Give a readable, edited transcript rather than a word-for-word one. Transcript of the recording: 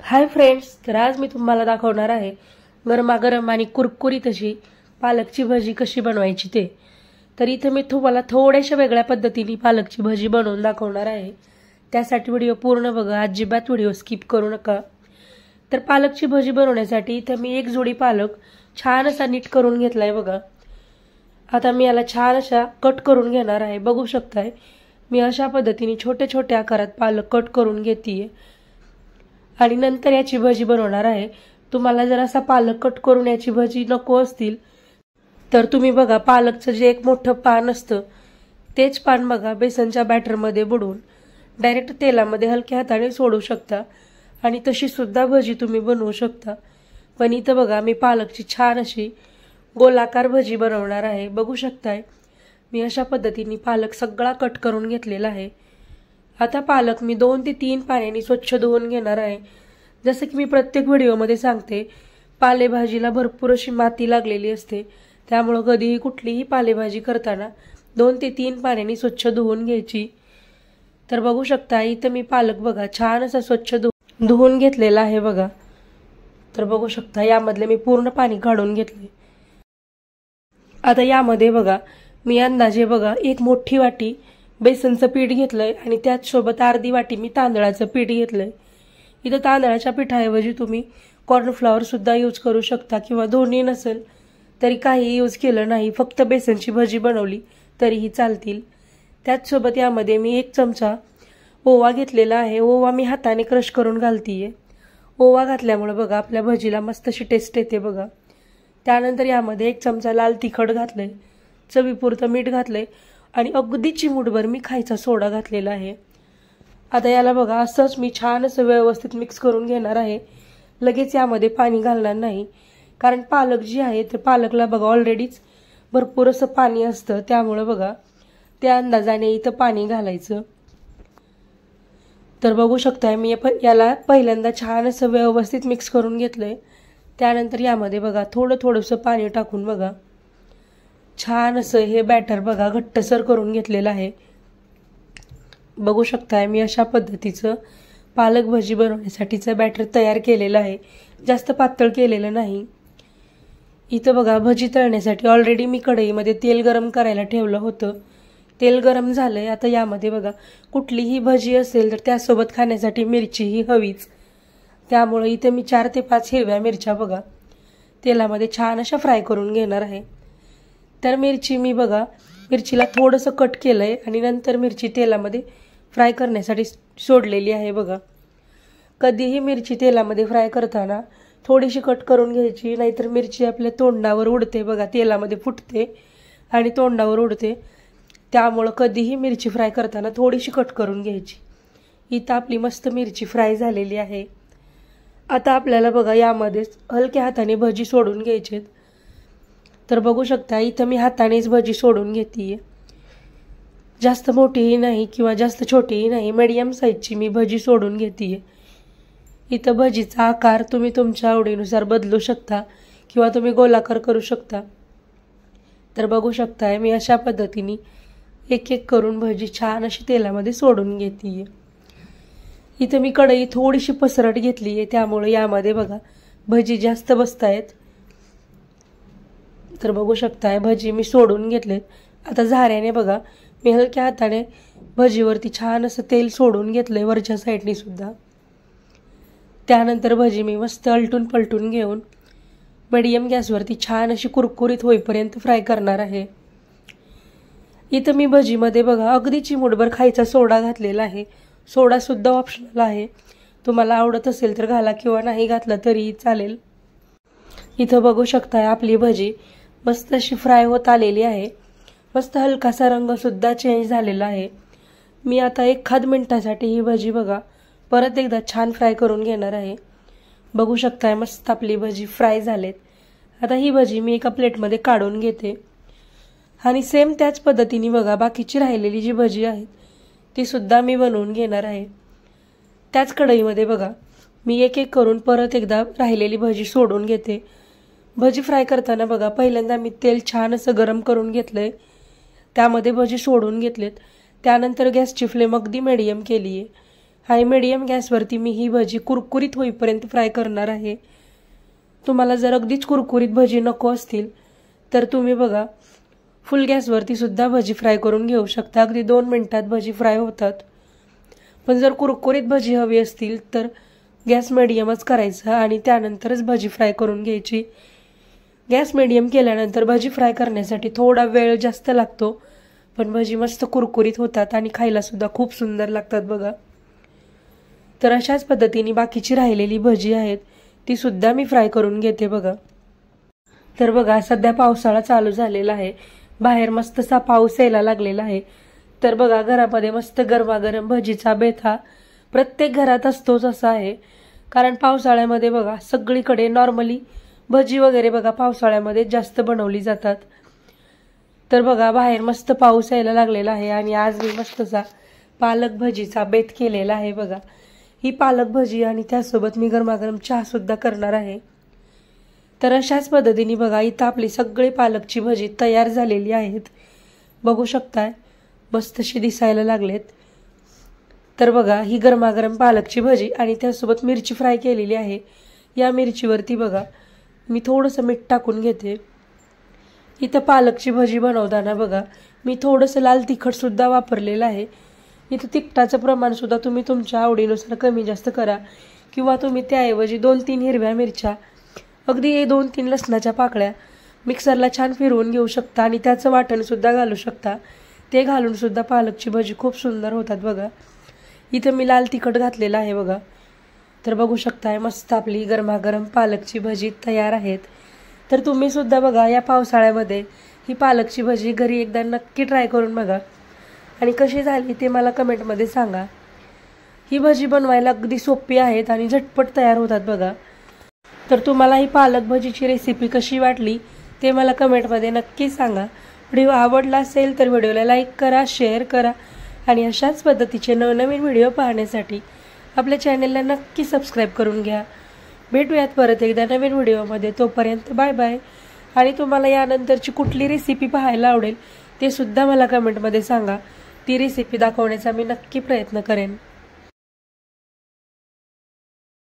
Hi friends, तर आज मी तुम्हाला दाखवणार आहे गरमागरम आणि कुरकुरीत अशी पालकची भजी कशी बनवायची ते। तर इथे मी तुम्हाला थोड्याशा वेगळ्या पद्धतीने पालकची भजी बनवून दाखवणार आहे। त्यासाठी व्हिडिओ पूर्ण बघा, अजिबात व्हिडिओ स्किप करू नका। तर पालकची भजी बनवण्यासाठी इथे मी एक जोडी पालक छान असा नीट करून घेतलाय बघा। आता मी याला छान अशा कट करून घेणार आहे। बघू शकताय मी अशा पद्धतीने छोटे छोटे आकारात पालक कट करून घेतीये आणि नंतर याची भजी बनवणार आहे। तुम्हाला जर असा पालक कट करून याची भजी नको असतील तर तुम्ही बघा पालकचं जे एक मोठं पान असतं तेच पान बघा बेसनच्या बॅटरमध्ये बुडवून डायरेक्ट तेलामध्ये हलक्या हाताने सोडू शकता आणि तशी सुद्धा भजी तुम्ही बनवू शकता। पण इथं बघा मी पालकची छान अशी गोलाकार भजी बनवणार आहे। बघू शकताय मी अशा पद्धतीने पालक सगळा कट करून घेतलेला आहे। आता पालक मी 2 ते 3 पाण्याने स्वच्छ धुवून घेणार आहे। जसं की मी प्रत्येक व्हिडिओमध्ये सांगते, पालेभाजीला भरपूर अशी माती लागलेली असते, त्यामुळे कधीही कुठलीही पालेभाजी करताना 2 ते 3 पाण्याने स्वच्छ धुवून घ्यायची। तर बघू शकता इथं मी पालक बघा छान असा स्वच्छ धुवून घेतलेला आहे बघा। तर बघू शकता यामधले मी पूर्ण पाणी काढून घेतले। आता यामध्ये बघा मी अंदाजे बघा एक मोठी वाटी बेसनचं पीठ घेतलंय आणि त्याच सोबत अर्धी वाटी मी तांदळाचं पीठ घेतलंय। इथं तांदळाच्या पिठाऐवजी तुम्ही कॉर्नफ्लॉवर सुद्धा यूज करू शकता किंवा दोन्ही नसेल तरी काही यूज केलं नाही, फक्त बेसनची भजी बनवली तरीही चालतील। त्याच सोबत यामध्ये मी 1 चमचा ओवा घेतलेला आहे। ओवा मी हाताने क्रश करून घालतीये। ओवा घातल्यामुळे बघा आपल्या भजीला मस्त अशी टेस्ट येते बघा। त्यानंतर यामध्ये 1 चमचा लाल तिखट घातलंय, चवीपुरतं मीठ घातलंय आणि अगदी चिमूटभर मी खायचा सोडा घातलेला आहे। आता याला बघा असंच मी छान असं व्यवस्थित मिक्स करून घेणार आहे। लगेच यामध्ये पाणी घालणार नाही, कारण पालक जी आहे तर पालकला बघा ऑलरेडीच भरपूर असं पाणी असतं, त्यामुळे बघा त्या अंदाजाने इथं पाणी घालायचं। तर बघू शकताय मी याला पहिल्यांदा छान असं व्यवस्थित मिक्स करून घेतलंय। त्यानंतर यामध्ये बघा थोडंसं पाणी टाकून बघा छान असं हे बॅटर बघा घट्टसर करून घेतलेलं आहे। बघू शकताय मी अशा पद्धतीचं पालक भजी बनवण्यासाठीचं बॅटर तयार केलेलं आहे, जास्त पातळ केलेलं नाही। इथं बघा भजी तळण्यासाठी ऑलरेडी मी कढईमध्ये तेल गरम करायला ठेवलं होतं। तेल गरम झालंय। आता यामध्ये बघा कुठलीही भजी असेल तर त्यासोबत खाण्यासाठी मिरची ही हवीच, त्यामुळे इथे मी 4 ते 5 हिरव्या मिरच्या बघा तेलामध्ये छान अशा फ्राय करून घेणार आहे। तर मिरची मी बघा मिरचीला थोडंसं कट केलंय आणि नंतर मिरची तेलामध्ये फ्राय करण्यासाठी सोडलेली आहे बघा। कधीही मिरची तेलामध्ये फ्राय करताना थोडीशी कट करून घ्यायची, नाहीतर मिरची आपल्या तोंडावर उडते बघा, तेलामध्ये फुटते आणि तोंडावर उडते, त्यामुळं कधीही मिरची फ्राय करताना थोडीशी कट करून घ्यायची। इथं आपली मस्त मिरची फ्राय झालेली आहे। आता आपल्याला बघा यामध्येच हलक्या हाताने भजी सोडून घ्यायचे। तर बघू शकता इथं मी हातानेच भजी सोडून घेतीये। जास्त मोठीही नाही किंवा जास्त छोटीही नाही, मीडियम साईजची मी भजी सोडून घेतीये। इथं भजीचा आकार तुम्ही तुमच्या आवडीनुसार बदलू शकता किंवा तुम्ही गोलाकार करू शकता। तर बघू शकताय मी अशा पद्धतीने एक एक करून भजी छान अशी तेलामध्ये सोडून घेतीये। इथं मी कढई थोडीशी पसरट घेतलीये, त्यामुळे यामध्ये बघा भजी जास्त बसतायत। तर बघू शकताय भजी मी सोडून घेतलेत। आता झाऱ्याने बघा मी हलक्या हाताने भजीवरती छान असं तेल सोडून घेतलंय वरच्या साईडने सुद्धा। त्यानंतर भजी मी मस्त अलटून पलटून घेऊन मीडियम गॅसवरती छान अशी कुरकुरीत होईपर्यंत फ्राय करणार आहे। इथं मी भजीमध्ये बघा अगदी चिमूटभर खायचा सोडा घातलेला आहे। सोडा सुद्धा ऑप्शनल आहे, तुम्हाला आवडत असेल तर घाला किंवा नाही घातला तरीही चालेल। इथं बघू शकताय आपली भजी मस्त अशी फ्राय होत आलेली आहे। मस्त हलकासा रंग सुद्धा चेंज झालेला आहे। मी आता 1 मिनिटासाठी ही भजी बघा परत एकदा छान फ्राय करून घेणार आहे। बघू शकताय मस्त आपली भजी फ्राय झालेत। आता ही भजी मी एका प्लेटमध्ये काढून घेते आणि सेम त्याच पद्धतीने बघा बाकीची राहिलेली जी भजी आहेत ती सुद्धा मी बनवून घेणार आहे। त्याच कढईमध्ये बघा मी एक एक करून परत एकदा राहिलेली भजी सोडून घेते। भजी फ्राय करताना बघा पहिल्यांदा मी तेल छान असं गरम करून घेतलंय, त्यामध्ये भजी सोडून घेतलेत। त्यानंतर गॅसची फ्लेम अगदी मीडियम केली आहे हाय मीडियम गॅसवरती मी ही भजी कुरकुरीत होईपर्यंत फ्राय करणार आहे। तुम्हाला जर अगदीच कुरकुरीत भजी नको असतील तर तुम्ही बघा फुल गॅसवरती सुद्धा भजी फ्राय करून घेऊ शकता। अगदी 2 मिनिटात भजी फ्राय होतात। पण जर कुरकुरीत भजी हवी असतील तर गॅस मीडियमच करायचा आणि त्यानंतरच भजी फ्राय करून घ्यायची। गॅस मीडियम केल्यानंतर भजी फ्राय करण्यासाठी थोडा वेळ जास्त लागतो, पण भजी मस्त कुरकुरीत होतात आणि खायला सुद्धा खूप सुंदर लागतात बघा। तर अशाच पद्धतीने बाकीची राहिलेली भजी आहेत ती सुद्धा मी फ्राय करून घेते बघा। तर बघा सध्या पावसाळा चालू झालेला आहे, बाहेर मस्तसा पाऊस यायला लागलेला आहे। तर बघा घरामध्ये मस्त गरमागरम भजीचा बेत हा प्रत्येक घरात असतोच असा आहे, कारण पावसाळ्यामध्ये बघा सगळीकडे नॉर्मली भजी वगैरे बघा पावसाळ्यामध्ये जास्त बनवली जातात। तर बघा बाहेर मस्त पाऊस यायला लागलेला आहे आणि आज मी मस्तसा पालक भजीचा बेत केलेला आहे बघा। ही पालक भजी आणि त्यासोबत मी गरमागरम चहा सुद्धा करणार आहे। तर अशाच पद्धतीने बघा इथं आपली सगळी पालकची भजी तयार झालेली आहेत, बघू शकताय मस्त अशी दिसायला लागलेत। तर बघा ही गरमागरम पालकची भजी आणि त्यासोबत मिरची फ्राय केलेली आहे। या मिरचीवरती बघा मी थोडंसं मीठ टाकून घेते। इथं पालकची भजी बनवताना बघा मी थोडंसं लाल तिखट सुद्धा वापरलेलं आहे। इथं तिखटाचं प्रमाण सुद्धा तुम्ही तुमच्या आवडीनुसार कमी जास्त करा, किंवा तुम्ही त्याऐवजी 2-3 हिरव्या मिरच्या, अगदी 2-3 लसणाच्या पाकळ्या मिक्सरला छान फिरवून घेऊ शकता आणि त्याचं वाटण सुद्धा घालू शकता। ते घालून सुद्धा पालकची भजी खूप सुंदर होतात बघा। इथं मी लाल तिखट घातलेलं आहे बघा। तर बघू शकताय मस्त आपली गरमागरम पालकची भजी तयार आहेत। तर तुम्ही सुद्धा बघा या पावसाळ्यामध्ये ही पालकची भजी घरी एकदा नक्की ट्राय करून बघा आणि कशी झाली ते मला कमेंटमध्ये सांगा। ही भजी बनवायला अगदी सोपी आहेत आणि झटपट तयार होतात बघा। तर तुम्हाला ही पालक भजीची रेसिपी कशी वाटली ते मला कमेंटमध्ये नक्की सांगा। व्हिडिओ आवडला असेल तर व्हिडिओला लाईक करा, शेअर करा आणि अशाच पद्धतीचे नवनवीन व्हिडिओ पाहण्यासाठी आपल्या चॅनलला नक्की सबस्क्राईब करून घ्या। भेटूयात परत एकदा नवीन व्हिडिओमध्ये, तोपर्यंत बाय बाय। आणि तुम्हाला यानंतरची कुठली रेसिपी पाहायला आवडेल ते सुद्धा मला कमेंटमध्ये सांगा, ती रेसिपी दाखवण्याचा मी नक्की प्रयत्न करेन।